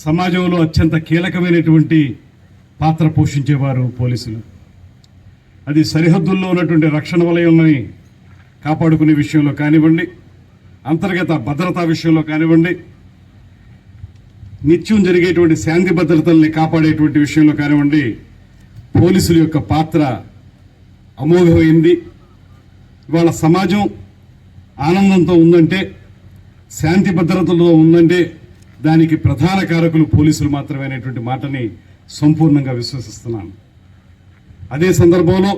సమాజంలో అత్యంత కీలకమైనటువంటి పాత్ర పోషించేవారు పోలీసులు. అది సరిహద్దుల్లో ఉన్నటువంటి రక్షణ వలయాన్ని కాపాడుకునే విషయంలో కానివ్వండి, అంతర్గత భద్రతా విషయంలో కానివ్వండి, నిత్యం జరిగేటువంటి శాంతి భద్రతల్ని కాపాడేటువంటి విషయంలో కానివ్వండి, పోలీసుల యొక్క పాత్ర అమోఘమైంది. ఇవాళ సమాజం ఆనందంతో ఉందంటే, శాంతి భద్రతలో ఉందంటే దానికి ప్రధాన కారకులు పోలీసులు మాత్రమే అనేటువంటి మాటని సంపూర్ణంగా విశ్వసిస్తున్నాను. అదే సందర్భంలో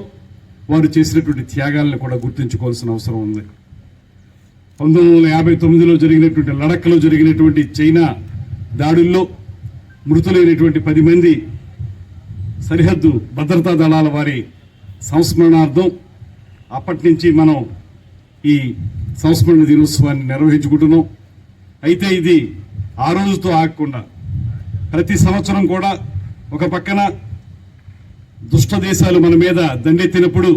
వారు చేసినటువంటి త్యాగాలను కూడా గుర్తుంచుకోవాల్సిన అవసరం ఉంది. 1959లో జరిగినటువంటి లడఖ్లో జరిగినటువంటి చైనా దాడుల్లో మృతులైనటువంటి 10 మంది సరిహద్దు భద్రతా దళాల వారి సంస్మరణార్థం అప్పటి నుంచి మనం ఈ సంస్మరణ దినోత్సవాన్ని నిర్వహించుకుంటున్నాం. అయితే ఇది ఆ రోజుతో ఆగకుండా ప్రతి సంవత్సరం కూడా ఒక పక్కన దుష్ట దేశాలు మన మీద దండెత్తినప్పుడు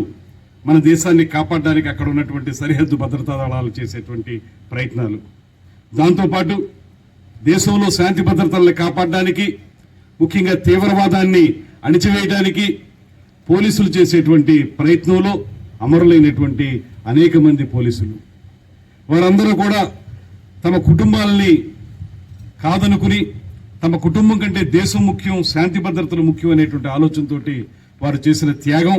మన దేశాన్ని కాపాడడానికి అక్కడ ఉన్నటువంటి సరిహద్దు భద్రతా దళాలు చేసేటువంటి ప్రయత్నాలు, దాంతోపాటు దేశంలో శాంతి భద్రతల్ని కాపాడడానికి, ముఖ్యంగా తీవ్రవాదాన్ని అణిచివేయడానికి పోలీసులు చేసేటువంటి ప్రయత్నంలో అమరులైనటువంటి అనేక మంది పోలీసులు, వారందరూ కూడా తమ కుటుంబాలని కాదనుకుని, తమ కుటుంబం కంటే దేశం ముఖ్యం, శాంతి భద్రతలు ముఖ్యం అనేటువంటి ఆలోచనతోటి వారు చేసిన త్యాగం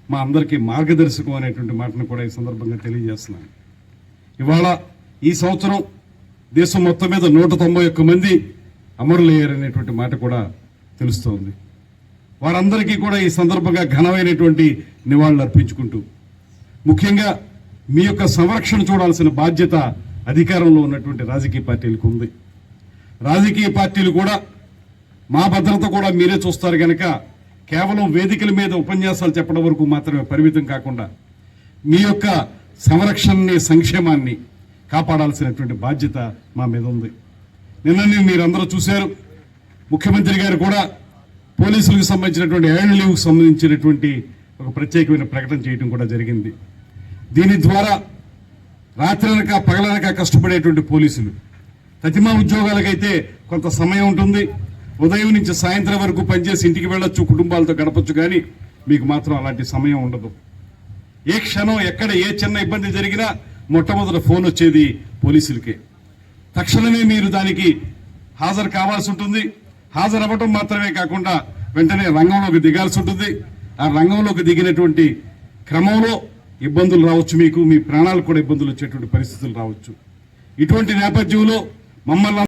మా అందరికీ మార్గదర్శకం అనేటువంటి మాటను కూడా ఈ సందర్భంగా తెలియజేస్తున్నాను. ఇవాళ ఈ సంవత్సరం దేశం మొత్తం మీద 191 మంది అమరులయ్యారనేటువంటి మాట కూడా తెలుస్తోంది. వారందరికీ కూడా ఈ సందర్భంగా ఘనమైనటువంటి నివాళులు అర్పించుకుంటూ, ముఖ్యంగా మీ యొక్క సంరక్షణ చూడాల్సిన బాధ్యత అధికారంలో ఉన్నటువంటి రాజకీయ పార్టీలకు ఉంది. రాజకీయ పార్టీలు కూడా మా భద్రత కూడా మీరే చూస్తారు కనుక కేవలం వేదికల మీద ఉపన్యాసాలు చెప్పడం వరకు మాత్రమే పరిమితం కాకుండా మీ యొక్క సంరక్షణని, సంక్షేమాన్ని కాపాడాల్సినటువంటి బాధ్యత మా మీద ఉంది. నిన్న మీరందరూ చూశారు, ముఖ్యమంత్రి గారు కూడా పోలీసులకు సంబంధించినటువంటి ఎర్న్ లీవ్కి సంబంధించినటువంటి ఒక ప్రత్యేకమైన ప్రకటన చేయడం కూడా జరిగింది. దీని ద్వారా రాత్రనక పగలనక కష్టపడేటువంటి పోలీసులు, ప్రతిమా ఉద్యోగాలకైతే కొంత సమయం ఉంటుంది, ఉదయం నుంచి సాయంత్రం వరకు పనిచేసి ఇంటికి వెళ్ళొచ్చు, కుటుంబాలతో గడపచ్చు, కానీ మీకు మాత్రం అలాంటి సమయం ఉండదు. ఏ క్షణం ఎక్కడ ఏ చిన్న ఇబ్బంది జరిగినా మొట్టమొదటి ఫోన్ వచ్చేది పోలీసులకే. తక్షణమే మీరు దానికి హాజరు కావాల్సి ఉంటుంది. హాజరు అవ్వటం మాత్రమే కాకుండా వెంటనే రంగంలోకి దిగాల్సి ఉంటుంది. ఆ రంగంలోకి దిగినటువంటి క్రమంలో ఇబ్బందులు రావచ్చు, మీకు మీ ప్రాణాలు కూడా ఇబ్బందులు వచ్చేటువంటి పరిస్థితులు రావచ్చు. ఇటువంటి నేపథ్యంలో మమ్మల్ని